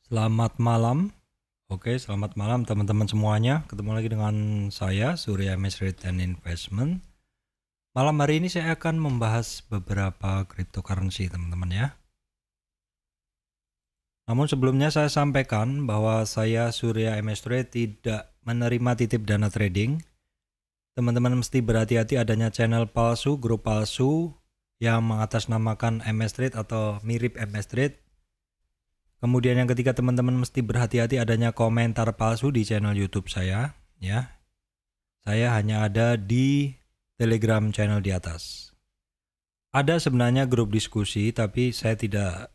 Selamat malam. Oke, selamat malam teman-teman semuanya. Ketemu lagi dengan saya, Surya MS Trade and Investment. Malam hari ini saya akan membahas beberapa cryptocurrency, teman-teman ya. Namun sebelumnya saya sampaikan bahwa saya, Surya MS Trade, tidak menerima titip dana trading. Teman-teman mesti berhati-hati adanya channel palsu, grup palsu yang mengatasnamakan MS Trade atau mirip MS Trade. Kemudian yang ketiga, teman-teman mesti berhati-hati adanya komentar palsu di channel YouTube saya, ya. Saya hanya ada di Telegram channel di atas. Ada sebenarnya grup diskusi, tapi saya tidak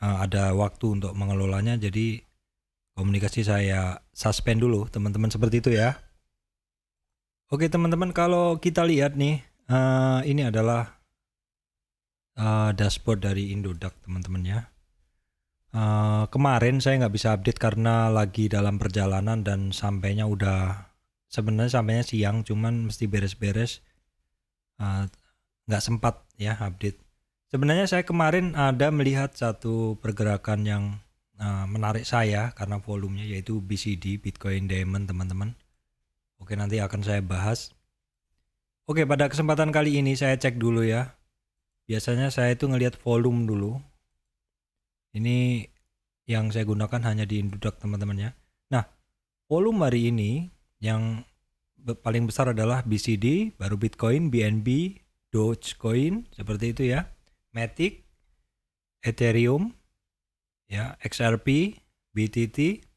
ada waktu untuk mengelolanya, jadi komunikasi saya suspend dulu, teman-teman, seperti itu ya. Oke, teman-teman, kalau kita lihat nih, ini adalah dashboard dari Indodax, teman-teman ya. Kemarin saya nggak bisa update karena lagi dalam perjalanan dan sampainya siang, cuman mesti beres-beres, nggak sempat ya update. Sebenarnya saya kemarin ada melihat satu pergerakan yang menarik saya karena volumenya, yaitu BCD, Bitcoin Diamond, teman-teman. Oke, nanti akan saya bahas. Oke, pada kesempatan kali ini saya cek dulu ya. Biasanya saya itu ngelihat volume dulu. Ini yang saya gunakan hanya di Indodax, teman-teman ya. Nah, volume hari ini yang paling besar adalah BCD, baru Bitcoin, BNB, Dogecoin, seperti itu ya. Matic, Ethereum, ya, XRP, BTT.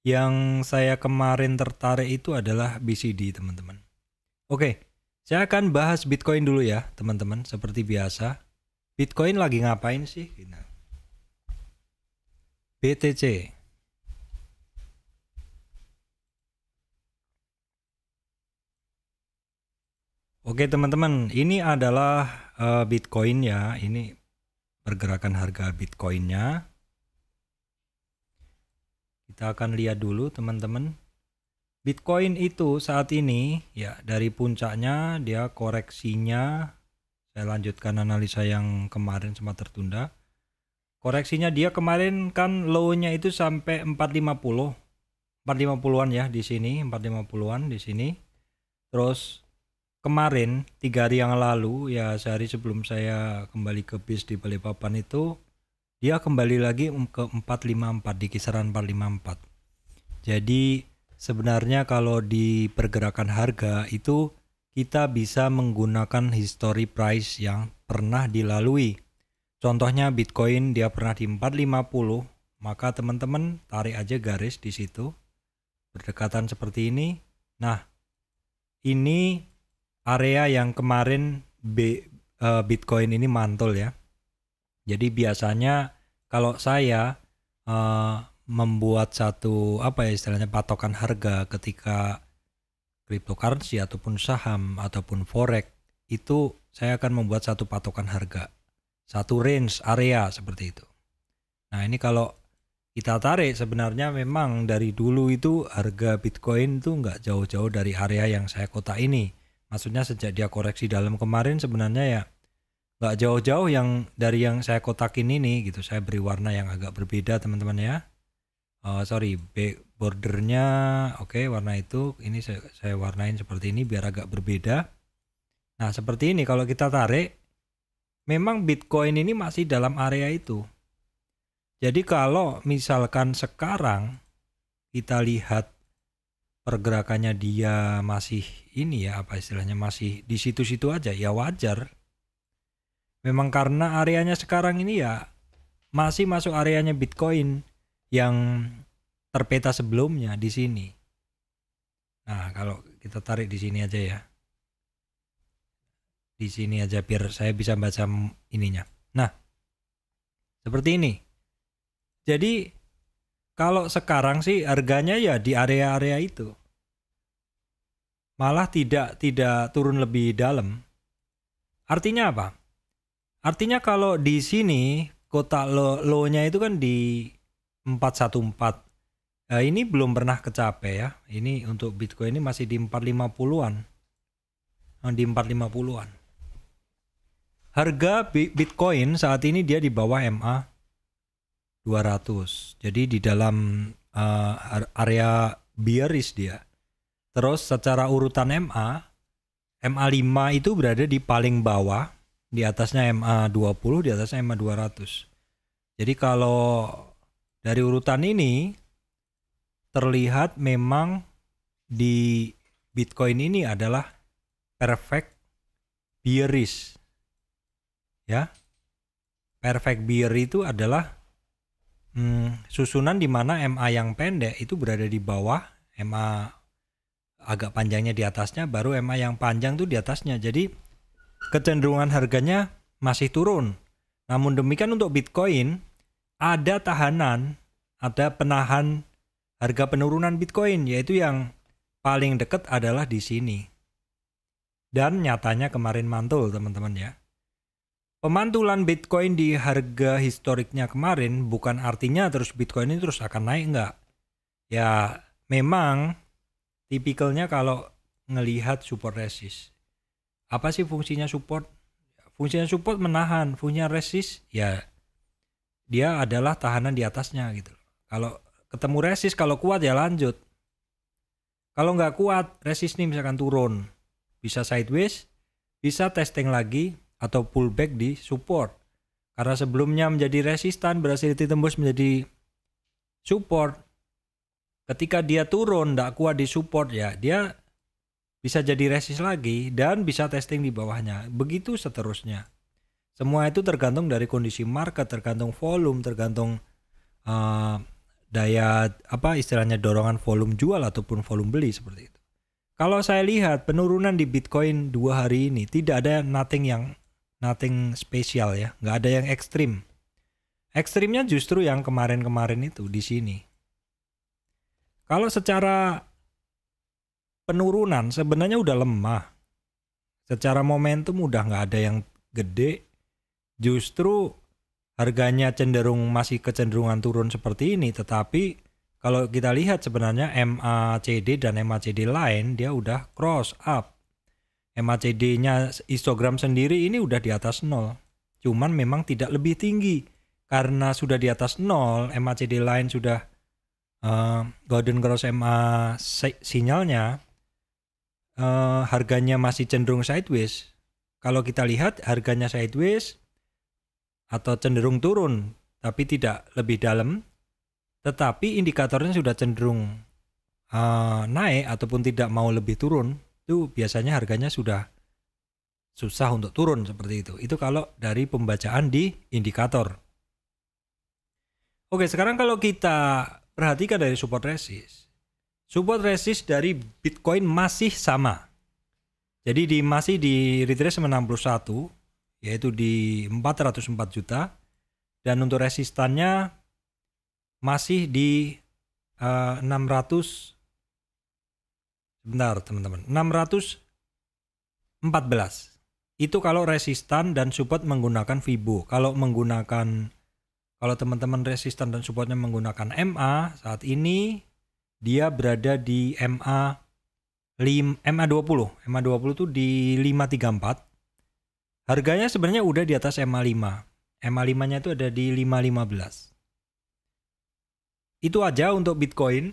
Yang saya kemarin tertarik itu adalah BCD, teman-teman. Oke, saya akan bahas Bitcoin dulu ya, teman-teman, seperti biasa. Bitcoin lagi ngapain sih? BTC. Oke, teman-teman, ini adalah Bitcoin ya. Ini pergerakan harga Bitcoinnya. Kita akan lihat dulu, teman-teman. Bitcoin itu saat ini ya, dari puncaknya dia koreksinya, saya lanjutkan analisa yang kemarin sempat tertunda. Koreksinya dia kemarin kan low-nya itu sampai 450-an ya di sini, 450-an di sini. Terus kemarin 3 hari yang lalu ya, sehari sebelum saya kembali ke bis di Balikpapan itu, dia kembali lagi ke 454, di kisaran 454. Jadi sebenarnya kalau di pergerakan harga itu kita bisa menggunakan history price yang pernah dilalui. Contohnya Bitcoin dia pernah di 450, maka teman-teman tarik aja garis di situ, berdekatan seperti ini. Nah, ini area yang kemarin Bitcoin ini mantul ya. Jadi biasanya kalau saya membuat satu istilahnya patokan harga ketika cryptocurrency ataupun saham ataupun forex, itu saya akan membuat satu patokan harga, satu range area seperti itu. Nah, ini kalau kita tarik, sebenarnya memang dari dulu itu harga Bitcoin itu nggak jauh-jauh dari area yang saya kotak ini. Maksudnya sejak dia koreksi dalam kemarin sebenarnya ya nggak jauh-jauh yang dari yang saya kotakin ini gitu. Saya beri warna yang agak berbeda, teman-teman ya. Bordernya oke, warna itu ini saya warnain seperti ini biar agak berbeda. Nah, seperti ini kalau kita tarik, memang Bitcoin ini masih dalam area itu. Jadi kalau misalkan sekarang kita lihat pergerakannya dia masih ini ya, istilahnya masih di situ-situ aja, ya wajar. Memang karena areanya sekarang ini ya masih masuk areanya Bitcoin yang terpeta sebelumnya di sini. Nah, kalau kita tarik di sini aja ya. Di sini aja biar saya bisa baca ininya. Nah, seperti ini. Jadi kalau sekarang sih harganya ya di area-area itu. Malah tidak turun lebih dalam. Artinya apa? Artinya kalau di sini kotak low-nya itu kan di 414. Ini belum pernah kecapai ya. Ini untuk Bitcoin ini masih di 450-an. Di 450-an. Harga Bitcoin saat ini dia di bawah MA. 200. Jadi di dalam area bearish dia. Terus secara urutan MA5 itu berada di paling bawah, di atasnya MA20, di atasnya MA200. Jadi kalau dari urutan ini terlihat memang di Bitcoin ini adalah perfect bearish. Ya. Perfect bear itu adalah susunan di mana MA yang pendek itu berada di bawah, MA agak panjangnya di atasnya, baru MA yang panjang tuh di atasnya. Jadi kecenderungan harganya masih turun. Namun demikian untuk Bitcoin ada tahanan, ada penahan harga penurunan Bitcoin, yaitu yang paling dekat adalah di sini. Dan nyatanya kemarin mantul teman-teman ya. Pemantulan Bitcoin di harga historiknya kemarin bukan artinya terus Bitcoin ini terus akan naik, enggak. Ya memang tipikalnya kalau ngelihat support resist. Apa sih fungsinya support? Fungsinya support menahan, fungsinya resist ya dia adalah tahanan di atasnya gitu. Kalau ketemu resist, kalau kuat ya lanjut. Kalau nggak kuat, resist nih misalkan turun, bisa sideways, bisa testing lagi, atau pullback di support. Karena sebelumnya menjadi resistan, berhasil ditembus menjadi support. Ketika dia turun, tidak kuat di support ya, dia bisa jadi resist lagi dan bisa testing di bawahnya. Begitu seterusnya. Semua itu tergantung dari kondisi market, tergantung volume, tergantung daya istilahnya dorongan volume jual ataupun volume beli seperti itu. Kalau saya lihat penurunan di Bitcoin 2 hari ini tidak ada nothing spesial ya, nggak ada yang ekstrim. Ekstrimnya justru yang kemarin-kemarin itu di sini. Kalau secara penurunan sebenarnya udah lemah. Secara momentum udah nggak ada yang gede. Justru harganya masih kecenderungan turun seperti ini. Tetapi kalau kita lihat sebenarnya MACD dan MACD lain dia udah cross up. MACD-nya histogram sendiri ini udah di atas 0. Cuman memang tidak lebih tinggi. Karena sudah di atas 0, MACD lain sudah golden cross MA sinyalnya, harganya masih cenderung sideways. Kalau kita lihat harganya sideways atau cenderung turun, tapi tidak lebih dalam, tetapi indikatornya sudah cenderung naik ataupun tidak mau lebih turun, itu biasanya harganya sudah susah untuk turun seperti itu. Itu kalau dari pembacaan di indikator. Oke, sekarang kalau kita perhatikan dari support resist. Support resist dari Bitcoin masih sama. Jadi masih di retracement 61, yaitu di 404 juta. Dan untuk resistannya masih di 600, sebentar teman-teman, 614. Itu kalau resistan dan support menggunakan Fibo. Kalau teman-teman resistan dan supportnya menggunakan MA, saat ini dia berada di MA20. MA20 itu di 534. Harganya sebenarnya udah di atas MA5. MA5-nya itu ada di 515. Itu aja untuk Bitcoin.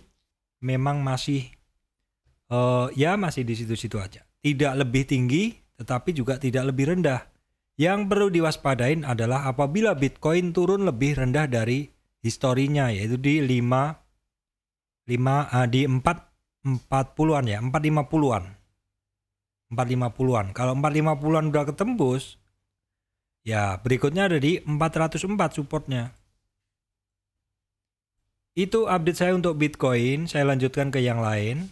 Memang masih masih di situ-situ aja. Tidak lebih tinggi, tetapi juga tidak lebih rendah. Yang perlu diwaspadain adalah apabila Bitcoin turun lebih rendah dari historinya, yaitu di 440-an ya, 450-an. 450-an. Kalau 450-an udah ketembus, ya berikutnya ada di 404 supportnya. Itu update saya untuk Bitcoin. Saya lanjutkan ke yang lain.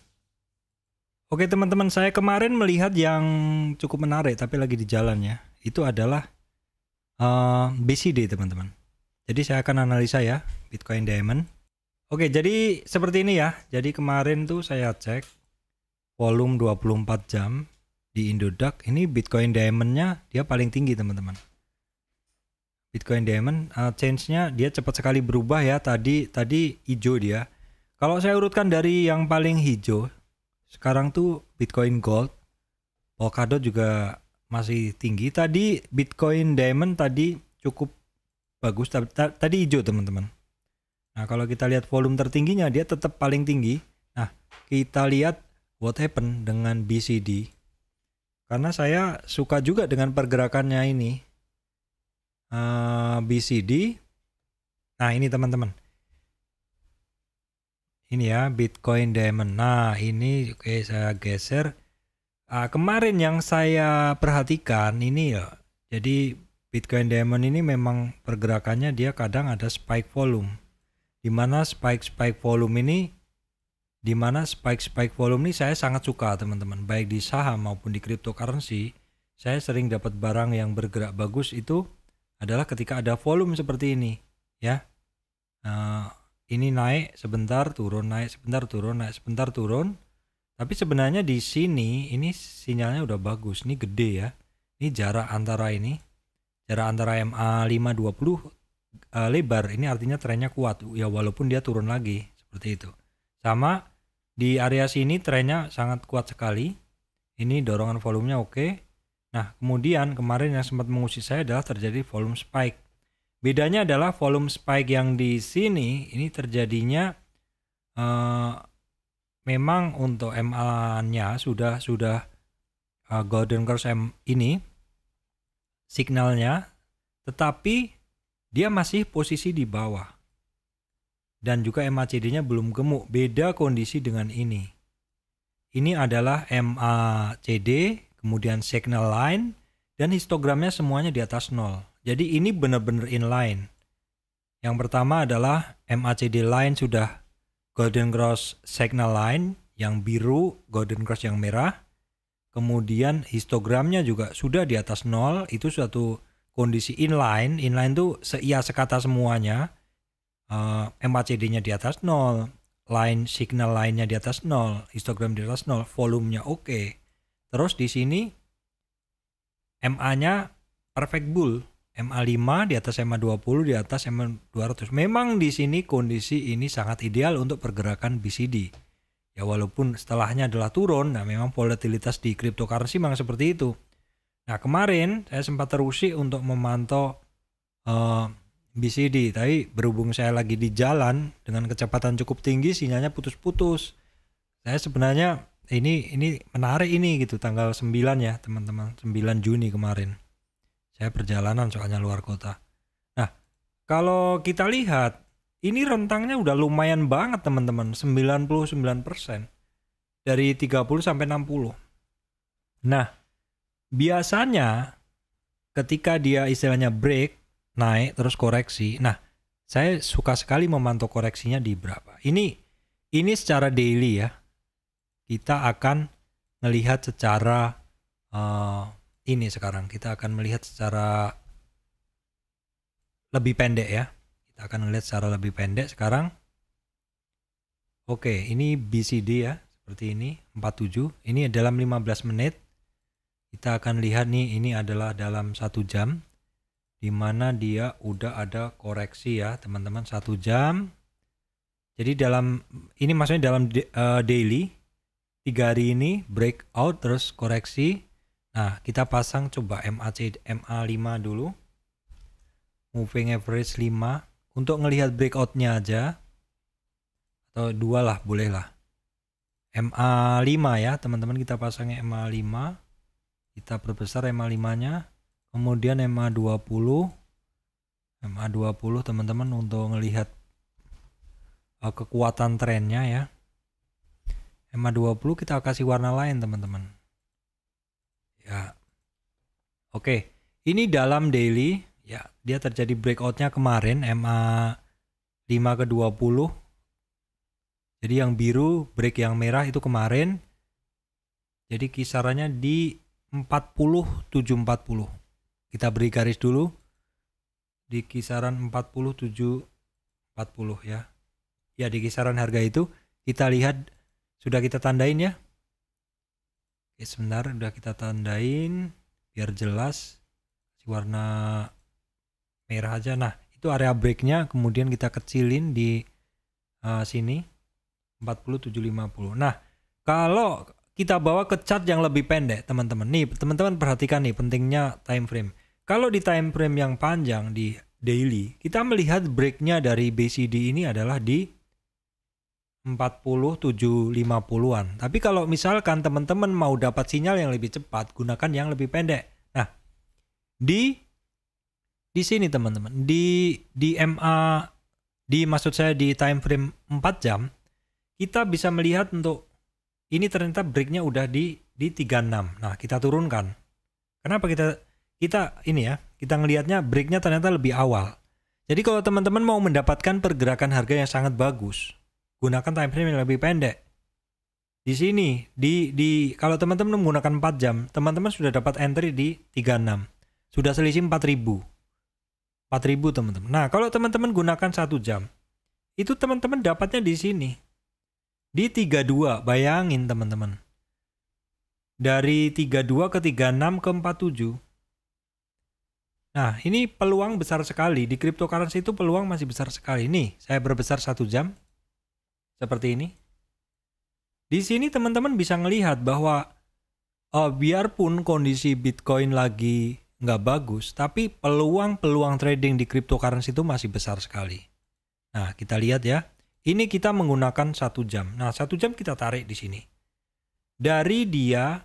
Oke teman-teman, saya kemarin melihat yang cukup menarik tapi lagi di jalan ya. Itu adalah BCD teman-teman. Jadi saya akan analisa ya Bitcoin Diamond. Oke, jadi seperti ini ya. Jadi kemarin tuh saya cek volume 24 jam di Indodax. Ini Bitcoin Diamond-nya dia paling tinggi teman-teman. Bitcoin Diamond change-nya dia cepat sekali berubah ya. Tadi hijau dia. Kalau saya urutkan dari yang paling hijau, sekarang tuh Bitcoin Gold, Polkadot juga masih tinggi. Tadi Bitcoin Diamond tadi cukup bagus. Tadi hijau teman-teman. Nah, kalau kita lihat volume tertingginya dia tetap paling tinggi. Nah, kita lihat what happened dengan BCD. Karena saya suka juga dengan pergerakannya ini. BCD. Nah, ini teman-teman. Ini ya, Bitcoin Diamond. Nah, ini oke, saya geser. Kemarin yang saya perhatikan ini ya. Jadi Bitcoin Diamond ini memang pergerakannya dia kadang ada spike volume. Dimana spike volume ini saya sangat suka teman-teman, baik di saham maupun di cryptocurrency. Saya sering dapat barang yang bergerak bagus itu adalah ketika ada volume seperti ini ya. Ini naik sebentar turun, naik sebentar turun, naik sebentar turun. Tapi sebenarnya di sini ini sinyalnya udah bagus, ini gede ya. Ini jarak antara MA520 lebar, ini artinya trennya kuat ya, walaupun dia turun lagi seperti itu. Sama di area sini trennya sangat kuat sekali. Ini dorongan volumenya oke. Nah, kemudian kemarin yang sempat mengusik saya adalah terjadi volume spike. Bedanya adalah volume spike yang di sini ini terjadinya memang untuk MA-nya sudah golden cross ini signalnya, tetapi dia masih posisi di bawah. Dan juga MACD-nya belum gemuk, beda kondisi dengan ini. Ini adalah MACD, kemudian signal line, dan histogramnya semuanya di atas 0. Jadi ini benar-benar inline. Yang pertama adalah MACD line sudah golden cross signal line, yang biru, golden cross yang merah. Kemudian histogramnya juga sudah di atas 0, itu suatu kondisi inline. Inline itu sekata semuanya. MACD-nya di atas 0, signal line-nya di atas 0, histogram di atas 0, volumenya oke. Terus di sini MA-nya perfect bull, MA5 di atas MA20, di atas MA200. Memang di sini kondisi ini sangat ideal untuk pergerakan BCD. Ya walaupun setelahnya adalah turun, nah memang volatilitas di cryptocurrency memang seperti itu. Nah, kemarin saya sempat terusik untuk memantau BCD, tapi berhubung saya lagi di jalan dengan kecepatan cukup tinggi, sinyalnya putus-putus. Saya sebenarnya ini menarik ini gitu, tanggal 9 ya teman-teman, 9 Juni kemarin. Saya perjalanan soalnya luar kota. Nah, kalau kita lihat ini rentangnya udah lumayan banget teman-teman, 99% dari 30 sampai 60. Nah, biasanya ketika dia istilahnya break, naik terus koreksi. Nah, saya suka sekali memantau koreksinya di berapa. Ini secara daily ya. Kita akan melihat secara ini sekarang. Kita akan melihat secara lebih pendek ya. Kita akan melihat secara lebih pendek sekarang. Oke, ini BCD ya. Seperti ini, 47. Ini dalam 15 menit. Kita akan lihat nih, ini adalah dalam 1 jam. Di mana dia udah ada koreksi ya teman-teman, 1 jam. Jadi ini maksudnya dalam daily 3 hari ini breakout terus koreksi. Nah, kita pasang coba MA5 dulu, moving average 5 untuk ngelihat breakoutnya aja, atau 2 lah boleh lah. MA5 ya teman-teman, kita pasangnya MA5, kita perbesar MA5 nya. Kemudian MA20 teman-teman untuk melihat kekuatan trennya ya. MA20 kita kasih warna lain teman-teman. Ya. Oke, ini dalam daily ya, dia terjadi breakoutnya kemarin MA5 ke 20. Jadi yang biru break yang merah itu kemarin. Jadi kisarannya di 4740. Kita beri garis dulu di kisaran 4740 ya. Ya, di kisaran harga itu kita lihat sudah kita tandain ya. Oke, sebentar, udah kita tandain biar jelas. Warna merah aja. Nah, itu area breaknya, kemudian kita kecilin di sini 40750. Nah, kalau kita bawa ke chart yang lebih pendek teman-teman. Nih teman-teman perhatikan nih pentingnya time frame. Kalau di time frame yang panjang di daily, kita melihat breaknya dari BCD ini adalah di 47.50-an. Tapi kalau misalkan teman-teman mau dapat sinyal yang lebih cepat, gunakan yang lebih pendek. Nah, di sini teman-teman, di MA, maksud saya di time frame 4 jam, kita bisa melihat untuk ini ternyata breaknya udah di 36. Nah, kita turunkan. Kenapa kita ini ya, kita ngelihatnya breaknya ternyata lebih awal. Jadi kalau teman-teman mau mendapatkan pergerakan harga yang sangat bagus, gunakan time frame yang lebih pendek. Di sini, kalau teman-teman menggunakan 4 jam, teman-teman sudah dapat entry di 36. Sudah selisih 4.000 teman-teman. Nah, kalau teman-teman gunakan 1 jam, itu teman-teman dapatnya di sini. Di 32, bayangin teman-teman. Dari 32 ke 36 ke 47. Nah, ini peluang besar sekali. Di cryptocurrency itu peluang masih besar sekali. Nih, saya berbesar 1 jam. Seperti ini. Di sini teman-teman bisa melihat bahwa biarpun kondisi Bitcoin lagi nggak bagus, tapi peluang trading di cryptocurrency itu masih besar sekali. Nah, kita lihat ya. Ini kita menggunakan 1 jam. Nah, 1 jam kita tarik di sini. Dari dia,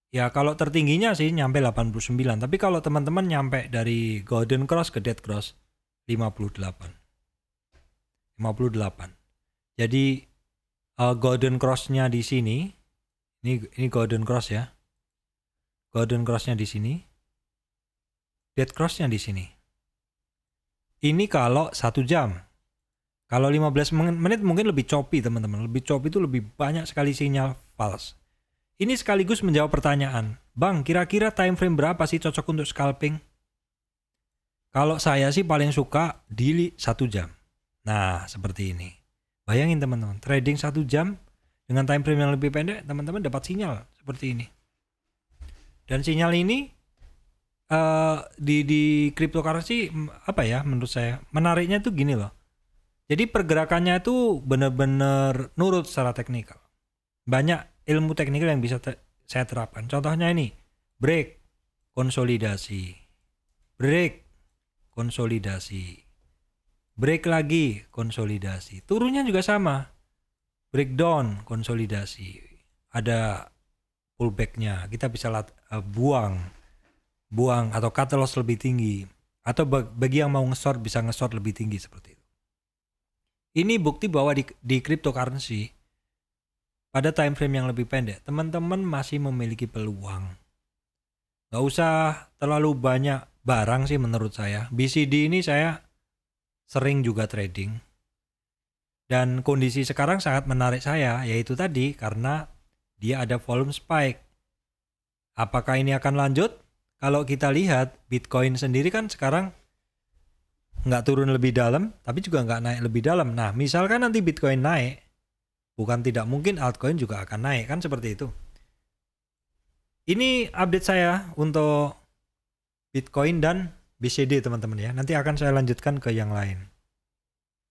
ya kalau tertingginya sih nyampe 89. Tapi kalau teman-teman nyampe dari Golden Cross ke Dead Cross, 58. Jadi Golden Cross-nya di sini, ini Golden Cross ya. Golden Cross-nya di sini, Dead Cross-nya di sini. Ini kalau 1 jam. Kalau 15 menit mungkin lebih choppy teman-teman. Lebih choppy itu lebih banyak sekali sinyal false. Ini sekaligus menjawab pertanyaan, Bang, kira-kira time frame berapa sih cocok untuk scalping? Kalau saya sih paling suka di 1 jam. Nah, seperti ini. Bayangin teman-teman, trading 1 jam dengan time frame yang lebih pendek, teman-teman dapat sinyal seperti ini. Dan sinyal ini di cryptocurrency apa ya menurut saya menariknya tuh gini loh. Jadi pergerakannya itu benar-benar nurut secara teknikal. Banyak ilmu teknikal yang bisa saya terapkan. Contohnya ini, break, konsolidasi, break, konsolidasi, break lagi, konsolidasi. Turunnya juga sama, breakdown, konsolidasi. Ada pullbacknya, kita bisa buang atau cut loss lebih tinggi. Atau bagi yang mau nge-short bisa nge-short lebih tinggi seperti itu. Ini bukti bahwa di cryptocurrency pada time frame yang lebih pendek, teman-teman masih memiliki peluang. Gak usah terlalu banyak barang sih menurut saya. BCD ini saya sering juga trading. Dan kondisi sekarang sangat menarik saya, yaitu tadi karena dia ada volume spike. Apakah ini akan lanjut? Kalau kita lihat Bitcoin sendiri kan sekarang nggak turun lebih dalam, tapi juga nggak naik lebih dalam. Nah, misalkan nanti Bitcoin naik, bukan tidak mungkin altcoin juga akan naik, kan seperti itu. Ini update saya untuk Bitcoin dan BCD teman-teman ya. Nanti akan saya lanjutkan ke yang lain.